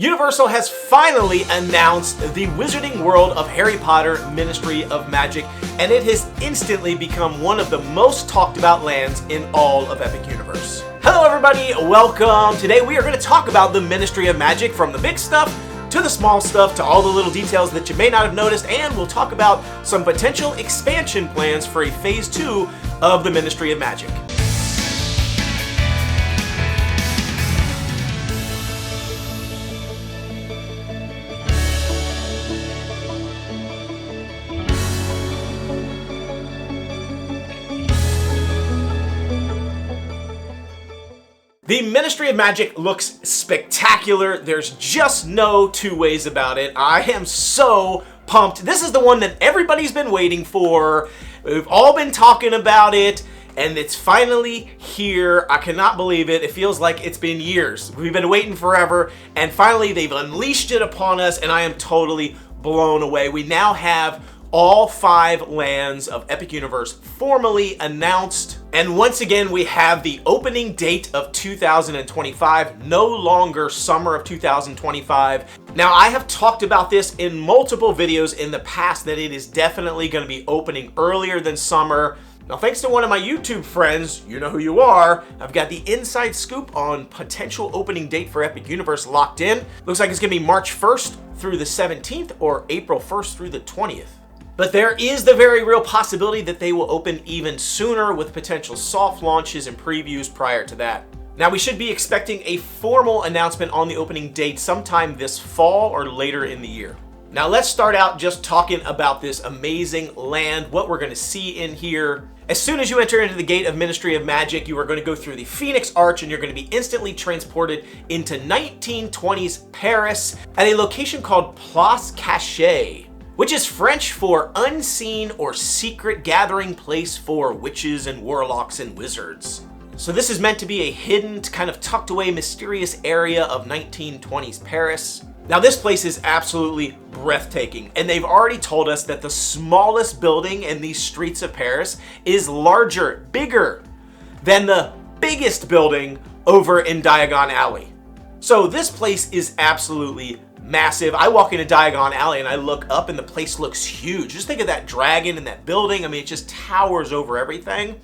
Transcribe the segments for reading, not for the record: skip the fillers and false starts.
Universal has finally announced the Wizarding World of Harry Potter Ministry of Magic, and it has instantly become one of the most talked about lands in all of Epic Universe. Hello everybody, welcome. Today we are going to talk about the Ministry of Magic, from the big stuff to the small stuff to all the little details that you may not have noticed, and we'll talk about some potential expansion plans for a Phase 2 of the Ministry of Magic. The Ministry of Magic looks spectacular. There's just no two ways about it. I am so pumped. This is the one that everybody's been waiting for. We've all been talking about it, and it's finally here. I cannot believe it. It feels like it's been years. We've been waiting forever, and finally they've unleashed it upon us, and I am totally blown away. We now have all 5 lands of Epic Universe formally announced. And once again, we have the opening date of 2025, no longer summer of 2025. Now, I have talked about this in multiple videos in the past that it is definitely going to be opening earlier than summer. Now, thanks to one of my YouTube friends, you know who you are, I've got the inside scoop on potential opening date for Epic Universe locked in. Looks like it's going to be March 1st through the 17th or April 1st through the 20th. But there is the very real possibility that they will open even sooner, with potential soft launches and previews prior to that. Now, we should be expecting a formal announcement on the opening date sometime this fall or later in the year. Now, let's start out just talking about this amazing land, what we're going to see in here. As soon as you enter into the gate of Ministry of Magic, you are going to go through the Phoenix Arch, and you're going to be instantly transported into 1920s Paris at a location called Place Cachée, which is French for unseen or secret gathering place for witches and warlocks and wizards. So this is meant to be a hidden, kind of tucked away, mysterious area of 1920s Paris. Now, this place is absolutely breathtaking, and they've already told us that the smallest building in these streets of Paris is larger, bigger than the biggest building over in Diagon Alley. So this place is absolutely massive. I walk into Diagon Alley and I look up and the place looks huge. Just think of that dragon and that building. I mean, it just towers over everything.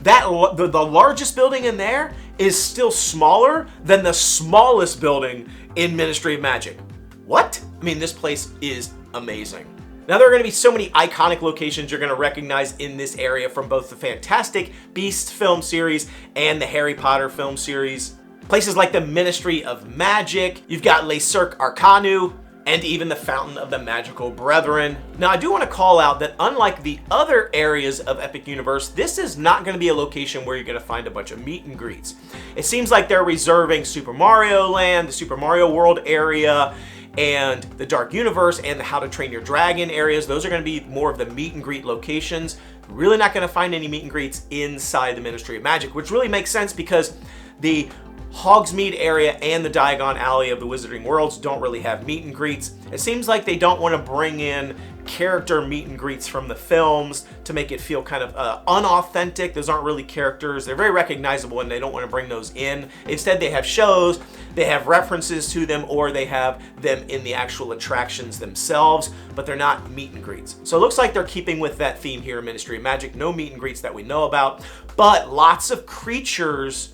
The largest building in there is still smaller than the smallest building in Ministry of Magic. What? I mean, this place is amazing. Now, there are going to be so many iconic locations you're going to recognize in this area from both the Fantastic Beasts film series and the Harry Potter film series. Places like the Ministry of Magic, you've got Circque Arcanus, and even the Fountain of the Magical Brethren. Now, I do want to call out that unlike the other areas of Epic Universe, this is not going to be a location where you're going to find a bunch of meet and greets. It seems like they're reserving Super Mario Land, the Super Mario World area, and the Dark Universe and the How to Train Your Dragon areas. Those are going to be more of the meet and greet locations. Really not going to find any meet and greets inside the Ministry of Magic, which really makes sense because the Hogsmeade area and the Diagon Alley of the Wizarding Worlds don't really have meet and greets. It seems like they don't want to bring in character meet and greets from the films to make it feel kind of unauthentic. Those aren't really characters. They're very recognizable, and they don't want to bring those in. Instead, they have shows, they have references to them, or they have them in the actual attractions themselves, but they're not meet and greets. So it looks like they're keeping with that theme here in Ministry of Magic. No meet and greets that we know about, but lots of creatures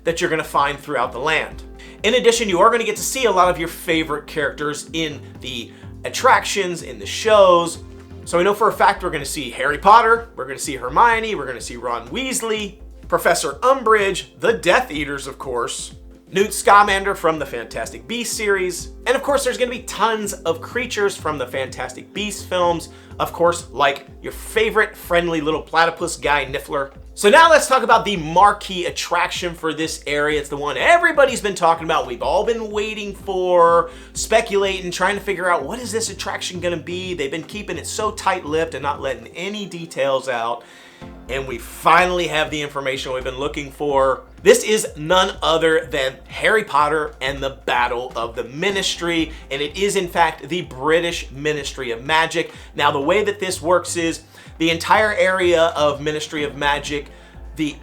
that you're going to find throughout the land. In addition, you are going to get to see a lot of your favorite characters in the attractions, in the shows. So we know for a fact we're going to see Harry Potter, we're going to see Hermione, we're going to see Ron Weasley, Professor Umbridge, the Death Eaters, of course, Newt Scamander from the Fantastic Beasts series, and of course there's going to be tons of creatures from the Fantastic Beasts films, of course, like your favorite friendly little platypus guy, Niffler. So now let's talk about the marquee attraction for this area. It's the one everybody's been talking about, we've all been waiting for, speculating, trying to figure out what is this attraction gonna be. They've been keeping it so tight-lipped and not letting any details out. And we finally have the information we've been looking for. This is none other than Harry Potter and the Battle of the Ministry, and it is in fact the British Ministry of Magic. Now, the way that this works is the entire area of Ministry of Magic,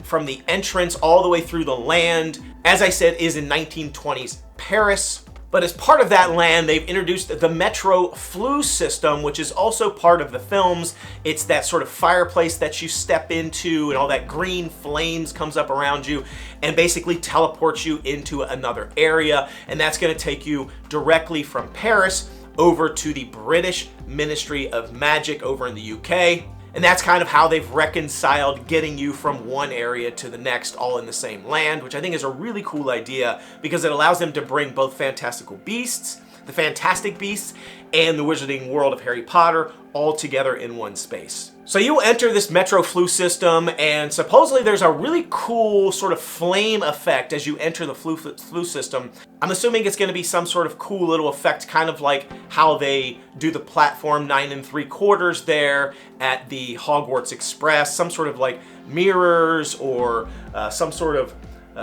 from the entrance all the way through the land, as I said, is in 1920s Paris. But as part of that land, they've introduced the Metro Floo system, which is also part of the films. It's that sort of fireplace that you step into and all that green flames comes up around you and basically teleports you into another area. And that's going to take you directly from Paris over to the British Ministry of Magic over in the UK. And that's kind of how they've reconciled getting you from one area to the next, all in the same land, which I think is a really cool idea because it allows them to bring both fantastical beasts, the Fantastic Beasts, and the Wizarding World of Harry Potter all together in one space. So you enter this Metro Floo system, and supposedly there's a really cool sort of flame effect as you enter the Floo system. I'm assuming it's going to be some sort of cool little effect, kind of like how they do the platform 9 3/4 there at the Hogwarts Express, some sort of like mirrors or some sort of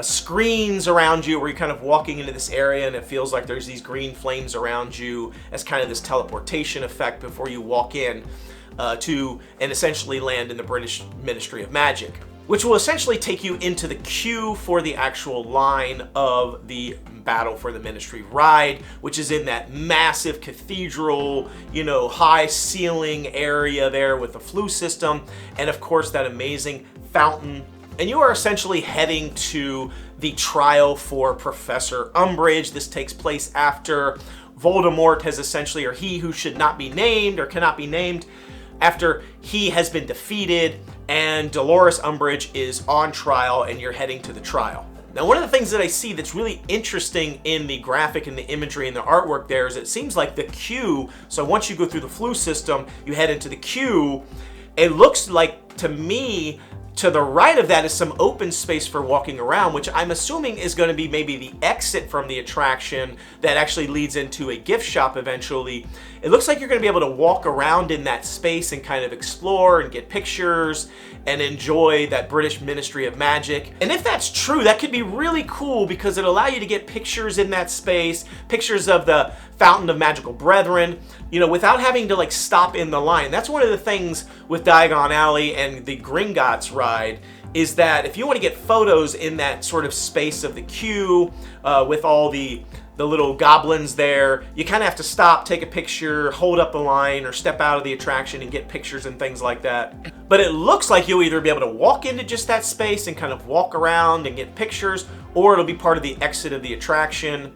screens around you where you're kind of walking into this area and it feels like there's these green flames around you as kind of this teleportation effect before you walk in to and essentially land in the British Ministry of Magic, which will essentially take you into the queue for the actual line of the Battle for the Ministry ride, which is in that massive cathedral, you know, high ceiling area there with the Floo system, and of course that amazing fountain. And you are essentially heading to the trial for Professor Umbridge. This takes place after Voldemort has essentially, or he who should not be named or cannot be named, after he has been defeated and Dolores Umbridge is on trial and you're heading to the trial. Now, one of the things that I see that's really interesting in the graphic and the imagery and the artwork there is it seems like the queue, so once you go through the Floo system, you head into the queue. It looks like, to me, to the right of that is some open space for walking around, which I'm assuming is going to be maybe the exit from the attraction that actually leads into a gift shop eventually. It looks like you're going to be able to walk around in that space and kind of explore and get pictures and enjoy that British Ministry of Magic. And if that's true, that could be really cool because it'll allow you to get pictures in that space, pictures of the Fountain of Magical Brethren, you know, without having to like stop in the line. That's one of the things with Diagon Alley and the Gringotts ride, is that if you want to get photos in that sort of space of the queue with all the little goblins there, you kind of have to stop, take a picture, hold up the line, or step out of the attraction and get pictures and things like that. But it looks like you'll either be able to walk into just that space and kind of walk around and get pictures, or it'll be part of the exit of the attraction.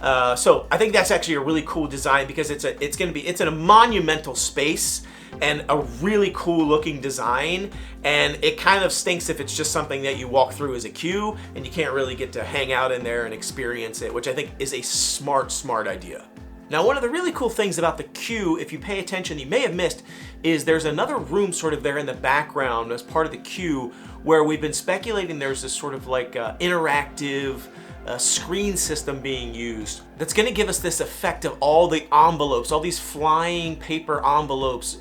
So I think that's actually a really cool design because it's in a monumental space and a really cool looking design, and it kind of stinks if it's just something that you walk through as a queue and you can't really get to hang out in there and experience it, which I think is a smart idea. Now, one of the really cool things about the queue, if you pay attention, you may have missed, is there's another room sort of there in the background as part of the queue where we've been speculating there's this sort of like interactive screen system being used that's going to give us this effect of all the envelopes, all these flying paper envelopes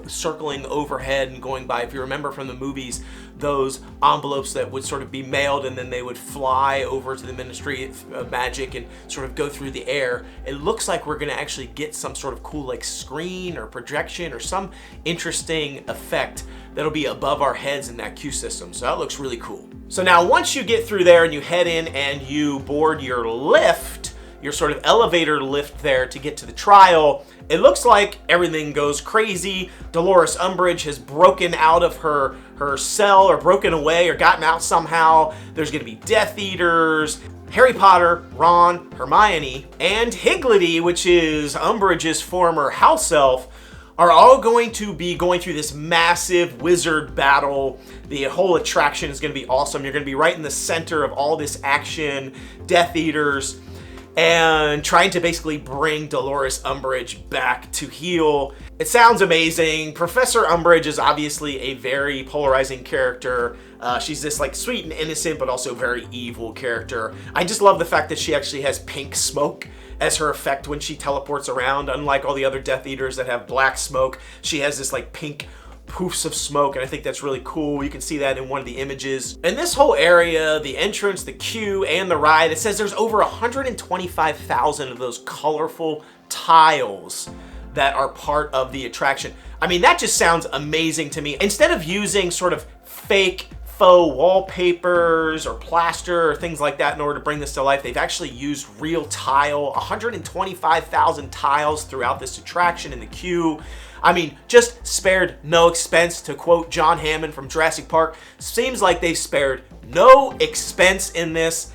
circling overhead and going by. If you remember from the movies, those envelopes that would sort of be mailed and then they would fly over to the Ministry of Magic and sort of go through the air. It looks like we're going to actually get some sort of cool like screen or projection or some interesting effect that'll be above our heads in that queue system. So that looks really cool. So now once you get through there and you head in and you board your lift, your sort of elevator lift there to get to the trial, it looks like everything goes crazy. Dolores Umbridge has broken out of her cell or broken away or gotten out somehow. There's going to be Death Eaters. Harry Potter, Ron, Hermione, and Higgity, which is Umbridge's former house elf, are all going to be going through this massive wizard battle. The whole attraction is going to be awesome. You're going to be right in the center of all this action, Death Eaters, and trying to basically bring Dolores Umbridge back to heal. It sounds amazing. Professor Umbridge is obviously a very polarizing character. She's this like sweet and innocent, but also very evil character. I just love the fact that she actually has pink smoke as her effect when she teleports around. Unlike all the other Death Eaters that have black smoke, she has this like pink poofs of smoke, and I think that's really cool. You can see that in one of the images. And this whole area, the entrance, the queue, and the ride, it says there's over 125,000 of those colorful tiles that are part of the attraction. I mean, that just sounds amazing to me. Instead of using sort of fake faux wallpapers or plaster or things like that in order to bring this to life. They've actually used real tile, 125,000 tiles throughout this attraction in the queue. I mean, just spared no expense, to quote John Hammond from Jurassic Park. Seems like they spared no expense in this.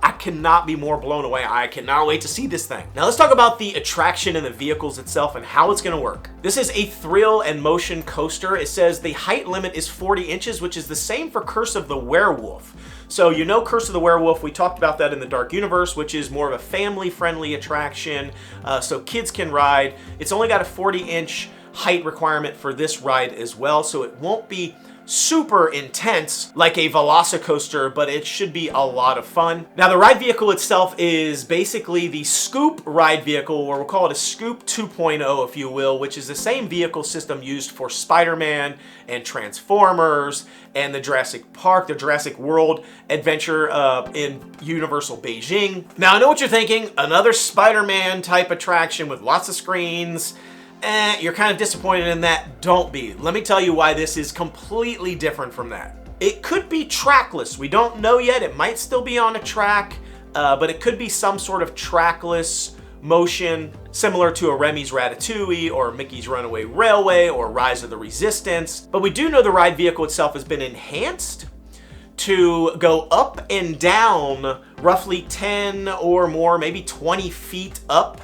I cannot be more blown away. I cannot wait to see this thing. Now let's talk about the attraction and the vehicles itself and how it's gonna work. This is a thrill and motion coaster. It says the height limit is 40 inches, which is the same for Curse of the Werewolf. So you know Curse of the Werewolf, we talked about that in the Dark Universe, which is more of a family-friendly attraction, so kids can ride. It's only got a 40-inch height requirement for this ride as well, so it won't be super intense like a Velocicoaster, but it should be a lot of fun. Now the ride vehicle itself is basically the Scoop ride vehicle, or we'll call it a Scoop 2.0 if you will, which is the same vehicle system used for Spider-Man and Transformers and the Jurassic Park, the Jurassic World adventure in Universal Beijing. Now I know what you're thinking, another Spider-Man type attraction with lots of screens. You're kind of disappointed in that. Don't be. Let me tell you why this is completely different from that. It could be trackless. We don't know yet. It might still be on a track, but it could be some sort of trackless motion similar to a Remy's Ratatouille or Mickey's Runaway Railway or Rise of the Resistance. But we do know the ride vehicle itself has been enhanced to go up and down roughly 10 or more, maybe 20 feet up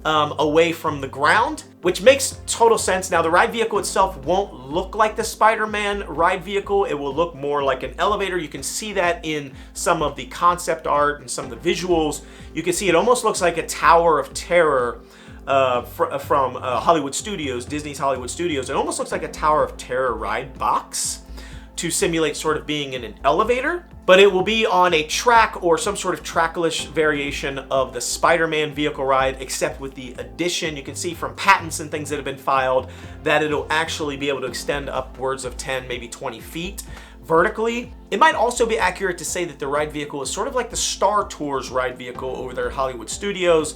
away from the ground, which makes total sense. Now the ride vehicle itself won't look like the Spider-Man ride vehicle. It will look more like an elevator. You can see that in some of the concept art and some of the visuals. You can see it almost looks like a Tower of Terror from Hollywood Studios, Disney's Hollywood Studios. It almost looks like a Tower of Terror ride box to simulate sort of being in an elevator, but it will be on a track or some sort of trackless variation of the Spider-Man vehicle ride, except with the addition, you can see from patents and things that have been filed, that it'll actually be able to extend upwards of 10, maybe 20 feet vertically. It might also be accurate to say that the ride vehicle is sort of like the Star Tours ride vehicle over there at Hollywood Studios,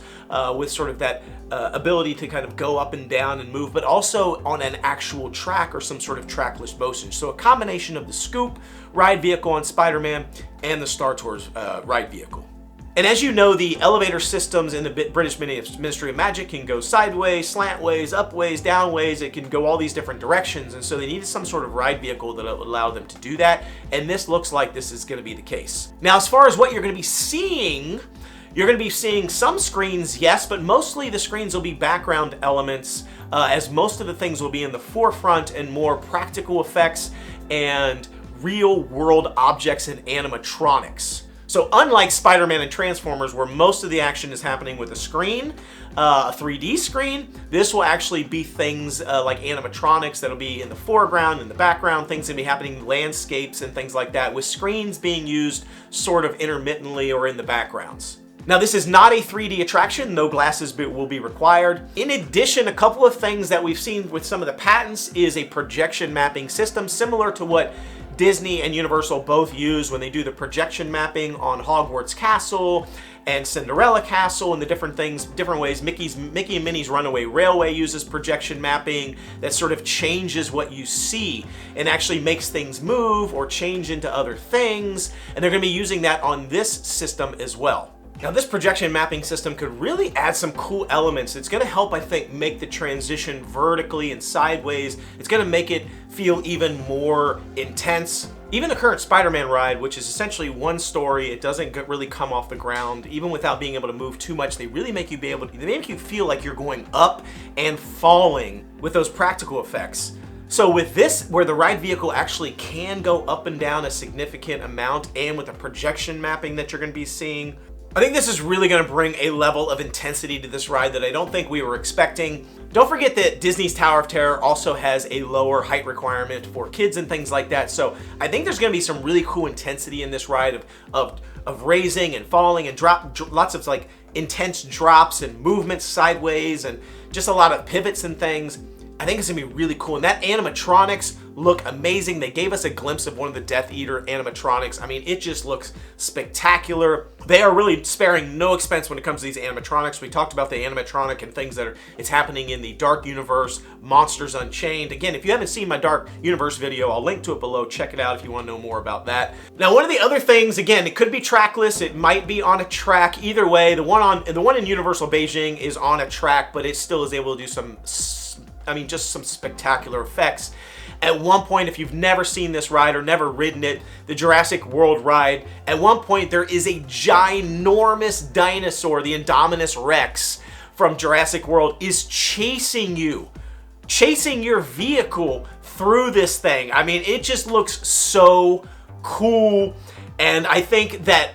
with sort of that ability to kind of go up and down and move, but also on an actual track or some sort of trackless motion. So a combination of the Scoop ride vehicle on Spider-Man and the Star Tours ride vehicle. And as you know, the elevator systems in the British Ministry of Magic can go sideways, slantways, upways, downways. It can go all these different directions. And so they needed some sort of ride vehicle that would allow them to do that. And this looks like this is going to be the case. Now, as far as what you're going to be seeing, you're going to be seeing some screens, yes, but mostly the screens will be background elements, as most of the things will be in the forefront and more practical effects and real world objects and animatronics. So unlike Spider-Man and Transformers, where most of the action is happening with a screen, a 3D screen, this will actually be things like animatronics that'll be in the foreground, in the background, things that'll be happening, landscapes and things like that, with screens being used sort of intermittently or in the backgrounds. Now this is not a 3D attraction, no glasses will be required. In addition, a couple of things that we've seen with some of the patents is a projection mapping system similar to what Disney and Universal both use when they do the projection mapping on Hogwarts Castle and Cinderella Castle and the different things, different ways. Mickey and Minnie's Runaway Railway uses projection mapping that sort of changes what you see and actually makes things move or change into other things. And they're going to be using that on this system as well. Now this projection mapping system could really add some cool elements. It's going to help, I think, make the transition vertically and sideways. It's going to make it feel even more intense. Even the current Spider-Man ride, which is essentially one story, it doesn't really come off the ground. Even without being able to move too much, they really make you they make you feel like you're going up and falling with those practical effects. So with this, where the ride vehicle actually can go up and down a significant amount, and with the projection mapping that you're going to be seeing, I think this is really going to bring a level of intensity to this ride that I don't think we were expecting. Don't forget that Disney's Tower of Terror also has a lower height requirement for kids and things like that. So I think there's going to be some really cool intensity in this ride of raising and falling and lots of like intense drops and movements sideways and just a lot of pivots and things. I think it's gonna be really cool. And that animatronics look amazing. They gave us a glimpse of one of the Death Eater animatronics. I mean, it just looks spectacular. They are really sparing no expense when it comes to these animatronics. We talked about the animatronic and things that it's happening in the Dark Universe, Monsters Unchained. Again, if you haven't seen my Dark Universe video, I'll link to it below. Check it out if you want to know more about that. Now, one of the other things, again, it could be trackless. It might be on a track. Either way, the one in Universal Beijing is on a track, but it still is able to do some, I mean, just some spectacular effects. At one point, if you've never seen this ride or never ridden it, the Jurassic World ride, at one point there is a ginormous dinosaur, the Indominus Rex from Jurassic World, is chasing you, chasing your vehicle through this thing. I mean, it just looks so cool, and I think that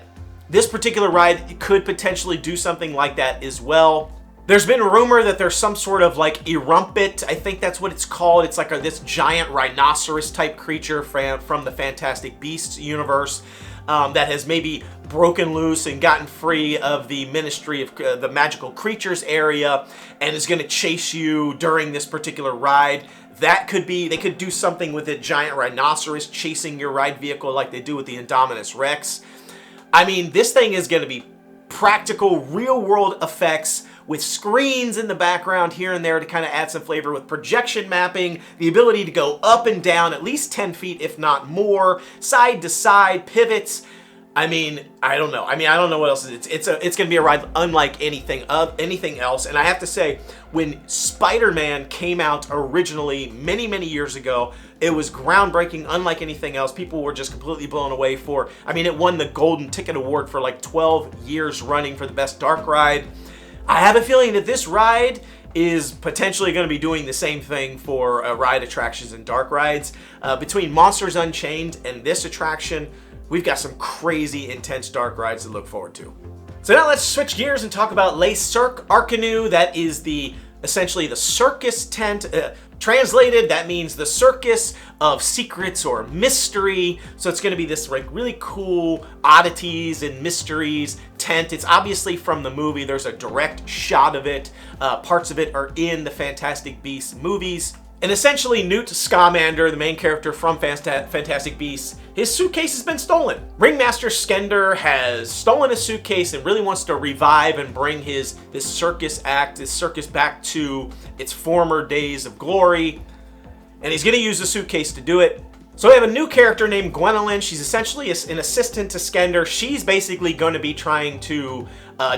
this particular ride could potentially do something like that as well. There's been rumor that there's some sort of like erumpet, I think that's what it's called. It's like this giant rhinoceros type creature from the Fantastic Beasts universe that has maybe broken loose and gotten free of the Ministry of the Magical Creatures area and is going to chase you during this particular ride. That could be, they could do something with a giant rhinoceros chasing your ride vehicle like they do with the Indominus Rex. I mean, this thing is going to be practical, real-world effects with screens in the background here and there to kind of add some flavor, with projection mapping, the ability to go up and down at least 10 feet, if not more, side to side, pivots. I mean, I don't know. I don't know what else. It's going to be a ride unlike anything else. And I have to say, when Spider-Man came out originally many, many years ago, it was groundbreaking, unlike anything else. People were just completely blown away for. I mean, it won the Golden Ticket Award for like 12 years running for the best dark ride. I have a feeling that this ride is potentially going to be doing the same thing for ride attractions and dark rides. Between Monsters Unchained and this attraction, we've got some crazy intense dark rides to look forward to. So now let's switch gears and talk about Circque Arcanus. That is essentially the circus tent. Translated, that means the Circus of Secrets or Mystery. So it's going to be this like really cool oddities and mysteries tent. It's obviously from the movie. There's a direct shot of it. Parts of it are in the Fantastic Beasts movies. And essentially, Newt Scamander, the main character from Fantastic Beasts, his suitcase has been stolen. Ringmaster Skender has stolen his suitcase and really wants to revive and bring this circus back to its former days of glory. And he's going to use the suitcase to do it. So we have a new character named Gwendolyn. She's essentially an assistant to Skender. She's basically going to be trying to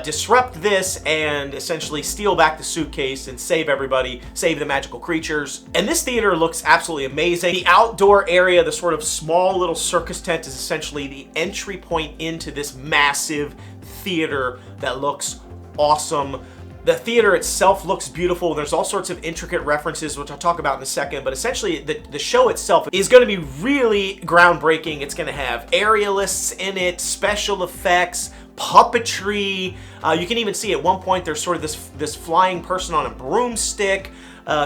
disrupt this and essentially steal back the suitcase and save everybody, save the magical creatures. And this theater looks absolutely amazing. The outdoor area, the sort of small little circus tent, is essentially the entry point into this massive theater that looks awesome. The theater itself looks beautiful. There's all sorts of intricate references, which I'll talk about in a second, but essentially the show itself is going to be really groundbreaking. It's going to have aerialists in it, special effects, puppetry. You can even see at one point there's sort of this flying person on a broomstick.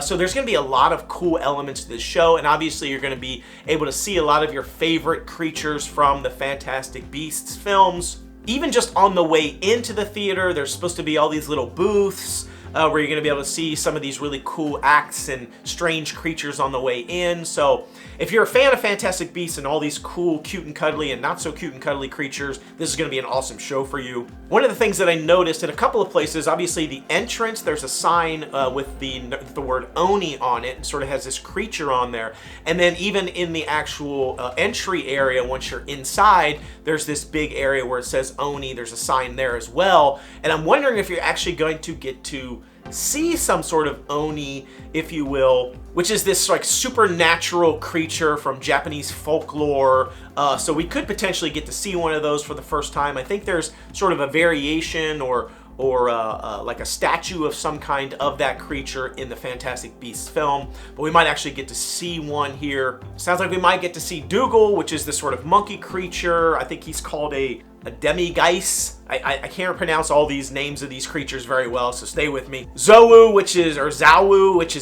So there's going to be a lot of cool elements to this show, and obviously you're going to be able to see a lot of your favorite creatures from the Fantastic Beasts films. Even just on the way into the theater, there's supposed to be all these little booths where you're going to be able to see some of these really cool acts and strange creatures on the way in. So if you're a fan of Fantastic Beasts and all these cool, cute and cuddly and not so cute and cuddly creatures, this is going to be an awesome show for you. One of the things that I noticed in a couple of places, obviously the entrance, there's a sign with the word Oni on it, and sort of has this creature on there. And then even in the actual entry area, once you're inside, there's this big area where it says Oni. There's a sign there as well. And I'm wondering if you're actually going to get to see some sort of Oni, if you will, which is this like supernatural creature from Japanese folklore. So we could potentially get to see one of those for the first time. I think there's sort of a variation or like a statue of some kind of that creature in the Fantastic Beasts film, but we might actually get to see one here. Sounds like we might get to see Dougal, which is this sort of monkey creature. I think he's called a demigeist. I can't pronounce all these names of these creatures very well, so stay with me. Zawu, which is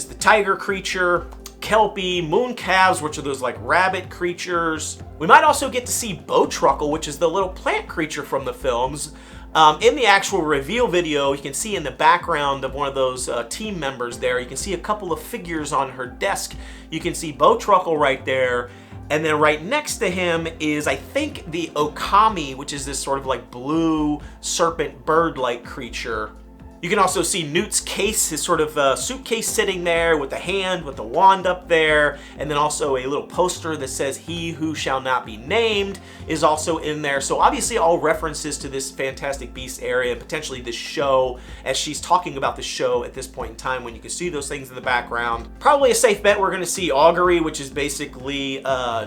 the tiger creature. Kelpie, mooncalves, which are those like rabbit creatures. We might also get to see Bowtruckle, which is the little plant creature from the films. In the actual reveal video, you can see in the background of one of those team members there, you can see a couple of figures on her desk. You can see Beau Truckle right there, and then right next to him is, I think, the Okami, which is this sort of like blue serpent bird-like creature. You can also see Newt's case, his sort of suitcase sitting there with the hand, with the wand up there, and then also a little poster that says "He Who Shall Not Be Named" is also in there. So obviously all references to this Fantastic Beasts area, potentially this show, as she's talking about the show at this point in time when you can see those things in the background. Probably a safe bet we're going to see Augury, which is basically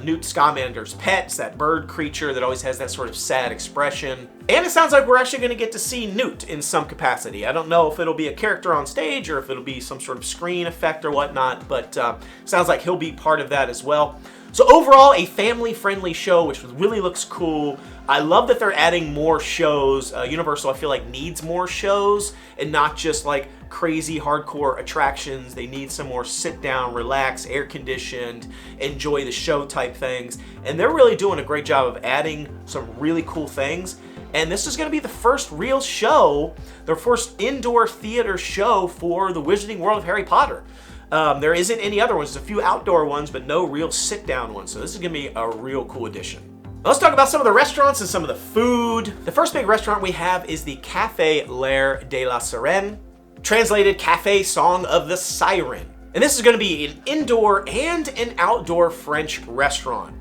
Newt Scamander's pet. It's that bird creature that always has that sort of sad expression. And it sounds like we're actually going to get to see Newt in some capacity. I don't know if it'll be a character on stage or if it'll be some sort of screen effect or whatnot, but sounds like he'll be part of that as well. So overall, a family-friendly show, which really looks cool. I love that they're adding more shows. Universal, I feel like, needs more shows and not just like crazy hardcore attractions. They need some more sit-down, relax, air-conditioned, enjoy the show type things. And they're really doing a great job of adding some really cool things. And this is going to be the first real show, their first indoor theater show for the Wizarding World of Harry Potter. There isn't any other ones. There's a few outdoor ones, but no real sit-down ones. So this is going to be a real cool addition. Let's talk about some of the restaurants and some of the food. The first big restaurant we have is the Café Lair de la Sirène, translated Café Song of the Siren. And this is going to be an indoor and an outdoor French restaurant.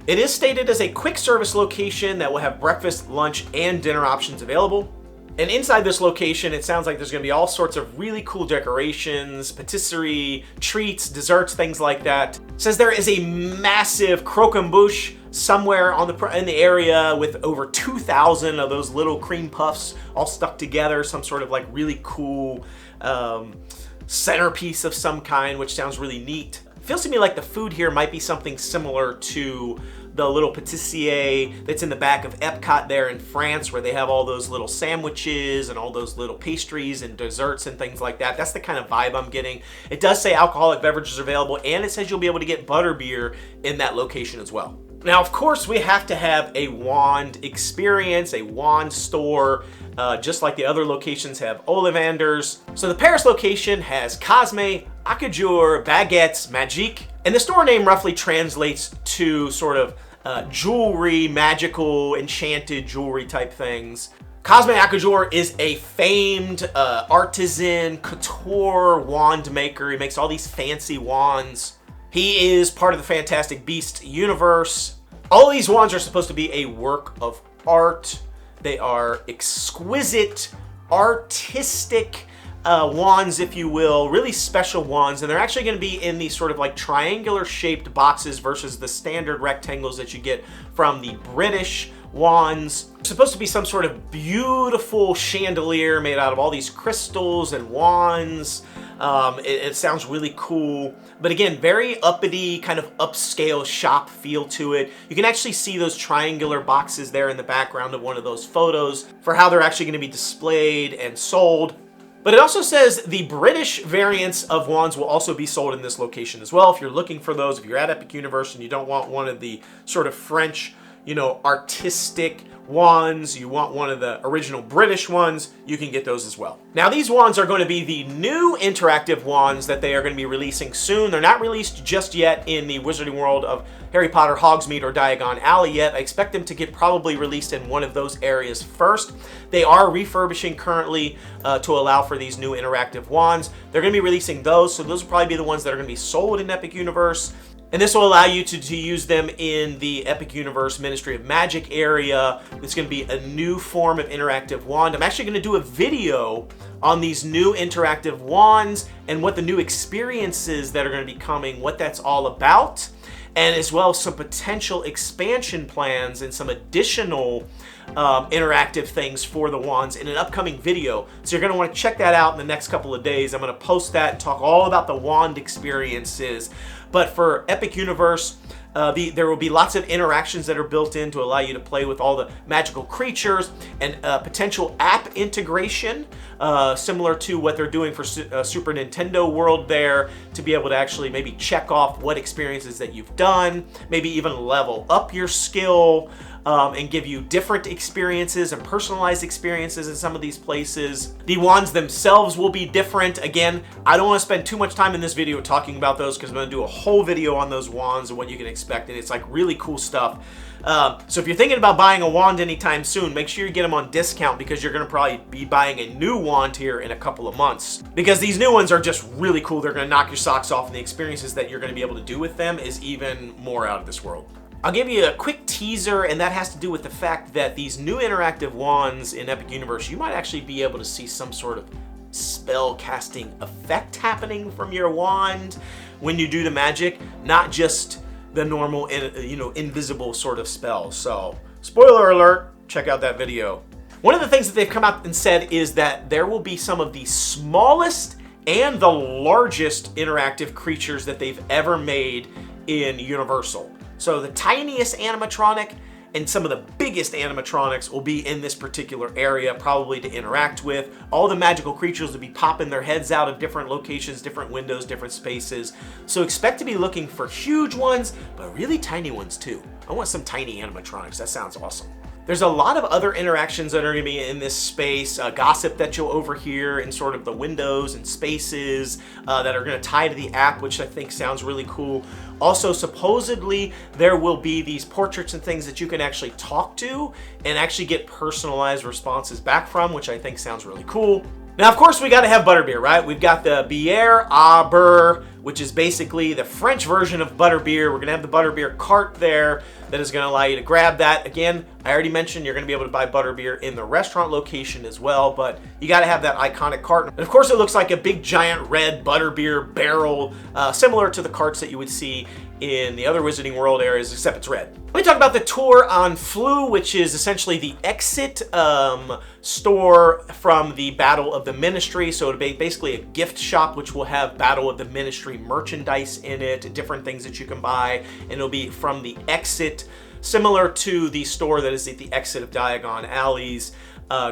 It is stated as a quick service location that will have breakfast, lunch, and dinner options available. And inside this location, it sounds like there's going to be all sorts of really cool decorations, patisserie, treats, desserts, things like that. It says there is a massive croquembouche somewhere in the area with over 2,000 of those little cream puffs all stuck together, some sort of like really cool centerpiece of some kind, which sounds really neat. Feels to me like the food here might be something similar to the little patissier that's in the back of Epcot there in France, where they have all those little sandwiches and all those little pastries and desserts and things like that. That's the kind of vibe I'm getting. It does say alcoholic beverages are available, and it says you'll be able to get butterbeer in that location as well. Now, of course, we have to have a wand experience, a wand store, just like the other locations have Ollivanders. So the Paris location has Cosme Acajor Baguettes Magique, and the store name roughly translates to sort of jewelry, magical, enchanted jewelry type things. Cosme Acajor is a famed artisan, couture wand maker. He makes all these fancy wands. He is part of the Fantastic Beasts universe. All these wands are supposed to be a work of art. They are exquisite, artistic wands, if you will, really special wands, and they're actually going to be in these sort of like triangular shaped boxes versus the standard rectangles that you get from the British wands. It's supposed to be some sort of beautiful chandelier made out of all these crystals and wands. It sounds really cool, but again, very uppity, kind of upscale shop feel to it. You can actually see those triangular boxes there in the background of one of those photos for how they're actually going to be displayed and sold. But it also says the British variants of wands will also be sold in this location as well. If you're looking for those, if you're at Epic Universe and you don't want one of the sort of French, artistic wands, you want one of the original British ones, you can get those as well. Now, these wands are going to be the new interactive wands that they are going to be releasing soon. They're not released just yet in the Wizarding World of Harry Potter, Hogsmeade, or Diagon Alley yet. I expect them to get probably released in one of those areas first. They are refurbishing currently to allow for these new interactive wands. They're going to be releasing those, so those will probably be the ones that are going to be sold in Epic Universe. And this will allow you to use them in the Epic Universe Ministry of Magic area. It's going to be a new form of interactive wand. I'm actually going to do a video on these new interactive wands and what the new experiences that are going to be coming, what that's all about, and as well as some potential expansion plans and some additional interactive things for the wands in an upcoming video. So you're going to want to check that out in the next couple of days. I'm going to post that and talk all about the wand experiences. But for Epic Universe, there will be lots of interactions that are built in to allow you to play with all the magical creatures, and potential app integration, similar to what they're doing for Super Nintendo World there, to be able to actually maybe check off what experiences that you've done, maybe even level up your skill. and give you different experiences and personalized experiences in some of these places. The wands themselves will be different. Again, I don't want to spend too much time in this video talking about those because I'm going to do a whole video on those wands and what you can expect, and it's like really cool stuff. So if you're thinking about buying a wand anytime soon, make sure you get them on discount because you're going to probably be buying a new wand here in a couple of months. Because these new ones are just really cool. They're going to knock your socks off, and the experiences that you're going to be able to do with them is even more out of this world. I'll give you a quick teaser, and that has to do with the fact that these new interactive wands in Epic Universe, you might actually be able to see some sort of spell casting effect happening from your wand when you do the magic, not just the normal, invisible sort of spell. So, spoiler alert, check out that video. One of the things that they've come out and said is that there will be some of the smallest and the largest interactive creatures that they've ever made in Universal. So the tiniest animatronic and some of the biggest animatronics will be in this particular area, probably to interact with. All the magical creatures will be popping their heads out of different locations, different windows, different spaces. So expect to be looking for huge ones, but really tiny ones too. I want some tiny animatronics. That sounds awesome. There's a lot of other interactions that are going to be in this space, gossip that you'll overhear in sort of the windows and spaces that are going to tie to the app, which I think sounds really cool. Also, supposedly, there will be these portraits and things that you can actually talk to and actually get personalized responses back from, which I think sounds really cool. Now, of course, we got to have butterbeer, right? We've got the Bièr beurre, which is basically the French version of butterbeer. We're going to have the butterbeer cart there that is going to allow you to grab that. Again, I already mentioned you're going to be able to buy butterbeer in the restaurant location as well, but you got to have that iconic cart. And of course, it looks like a big giant red butterbeer barrel, similar to the carts that you would see in the other Wizarding World areas, except it's red. Let me talk about the tour En Floo, which is essentially the exit store from the Battle of the Ministry. So it'll be basically a gift shop, which will have Battle of the Ministry merchandise in it, different things that you can buy, and it'll be from the exit, similar to the store that is at the exit of Diagon Alleys.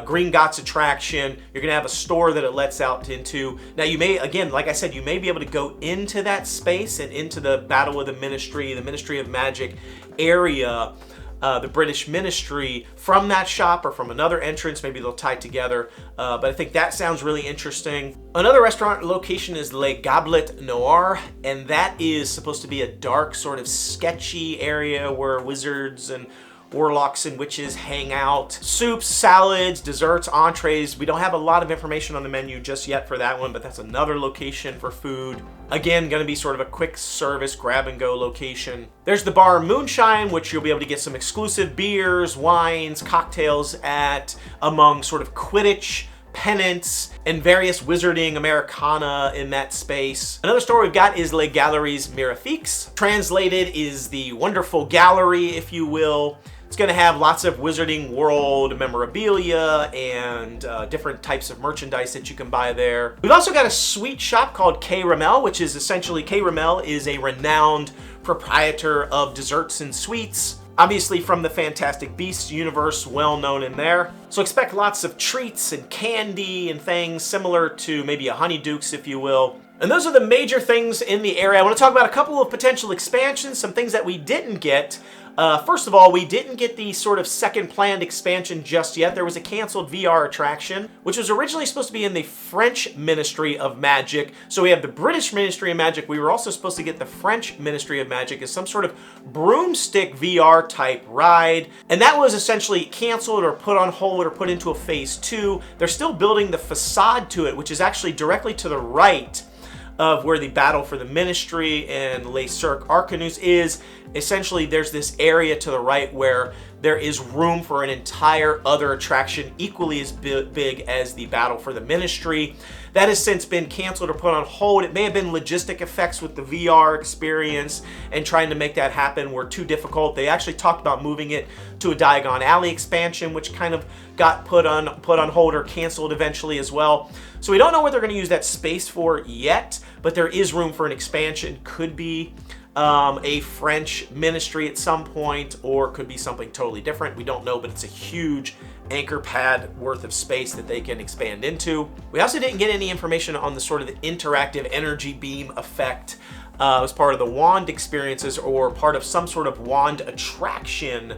Green Gots attraction. You're gonna have a store that it lets out into. Now you may, again, like I said, you may be able to go into that space and into the Battle of the Ministry of Magic area, the British Ministry, from that shop or from another entrance. Maybe they'll tie together, but I think that sounds really interesting. Another restaurant location is Gobelet Noir, and that is supposed to be a dark, sort of sketchy area where wizards and warlocks and witches hang out. Soups, salads, desserts, entrees. We don't have a lot of information on the menu just yet for that one, but that's another location for food. Again, gonna be sort of a quick service, grab and go location. There's the bar Moonshine, which you'll be able to get some exclusive beers, wines, cocktails at, among sort of Quidditch, pennants, and various wizarding Americana in that space. Another store we've got is Galeries Mirifiques. Translated is the wonderful gallery, if you will. It's going to have lots of Wizarding World memorabilia and different types of merchandise that you can buy there. We've also got a sweet shop called Rammelle, which is essentially, Rammelle is a renowned proprietor of desserts and sweets. Obviously from the Fantastic Beasts universe, well known in there. So expect lots of treats and candy and things similar to maybe a Honeydukes, if you will. And those are the major things in the area. I want to talk about a couple of potential expansions, some things that we didn't get. First of all, we didn't get the sort of second planned expansion just yet. There was a canceled VR attraction, which was originally supposed to be in the French Ministry of Magic. So we have the British Ministry of Magic. We were also supposed to get the French Ministry of Magic as some sort of broomstick VR type ride. And that was essentially canceled or put on hold or put into a phase 2. They're still building the facade to it, which is actually directly to the right of where the Battle for the Ministry and Circque Arcanus is. Essentially, there's this area to the right where there is room for an entire other attraction equally as big as the Battle for the Ministry. That has since been canceled or put on hold. It may have been logistic effects with the VR experience, and trying to make that happen were too difficult. They actually talked about moving it to a Diagon Alley expansion, which kind of got put on hold or canceled eventually as well. So we don't know what they're going to use that space for yet, but there is room for an expansion. Could be a French ministry at some point, or could be something totally different. We don't know, but it's a huge anchor pad worth of space that they can expand into. We also didn't get any information on the sort of the interactive energy beam effect as part of the wand experiences or part of some sort of wand attraction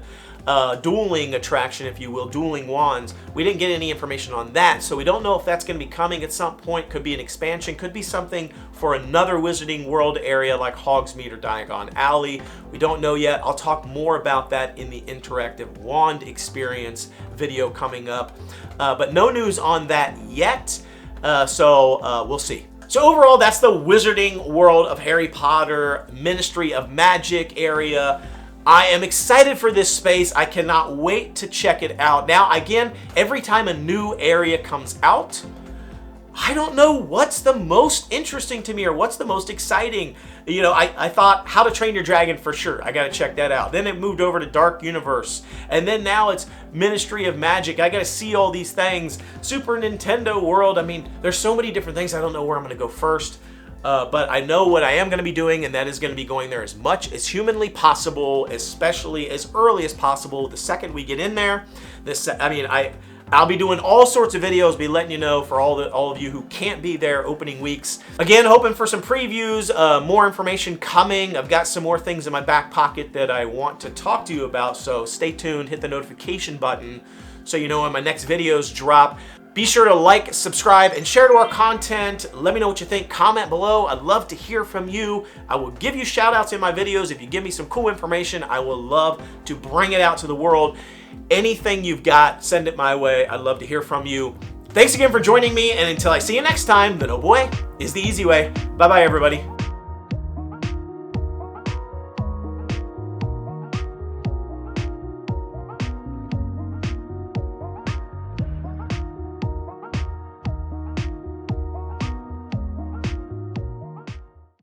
dueling attraction, if you will, dueling wands. We didn't get any information on that, so we don't know if that's going to be coming at some point. Could be an expansion, could be something for another Wizarding World area like Hogsmeade or Diagon Alley. We don't know yet. I'll talk more about that in the interactive wand experience video coming up, but no news on that yet, so we'll see. So overall, that's the Wizarding World of Harry Potter Ministry of Magic area. I am excited for this space. I cannot wait to check it out. Now, again, every time a new area comes out, I don't know what's the most interesting to me or what's the most exciting. You know, I thought How to Train Your Dragon for sure. I got to check that out. Then it moved over to Dark Universe. And then now it's Ministry of Magic. I got to see all these things. Super Nintendo World. I mean, there's so many different things. I don't know where I'm going to go first. But I know what I am going to be doing, and that is going to be going there as much as humanly possible, especially as early as possible. The second we get in there, I'll be doing all sorts of videos, be letting you know for all of you who can't be there opening weeks. Again, hoping for some previews, more information coming. I've got some more things in my back pocket that I want to talk to you about, so stay tuned, hit the notification button so you know when my next videos drop. Be sure to like, subscribe, and share to our content. Let me know what you think. Comment below. I'd love to hear from you. I will give you shout outs in my videos. If you give me some cool information, I will love to bring it out to the world. Anything you've got, send it my way. I'd love to hear from you. Thanks again for joining me, and until I see you next time, the no boy is the easy way. Bye-bye, everybody.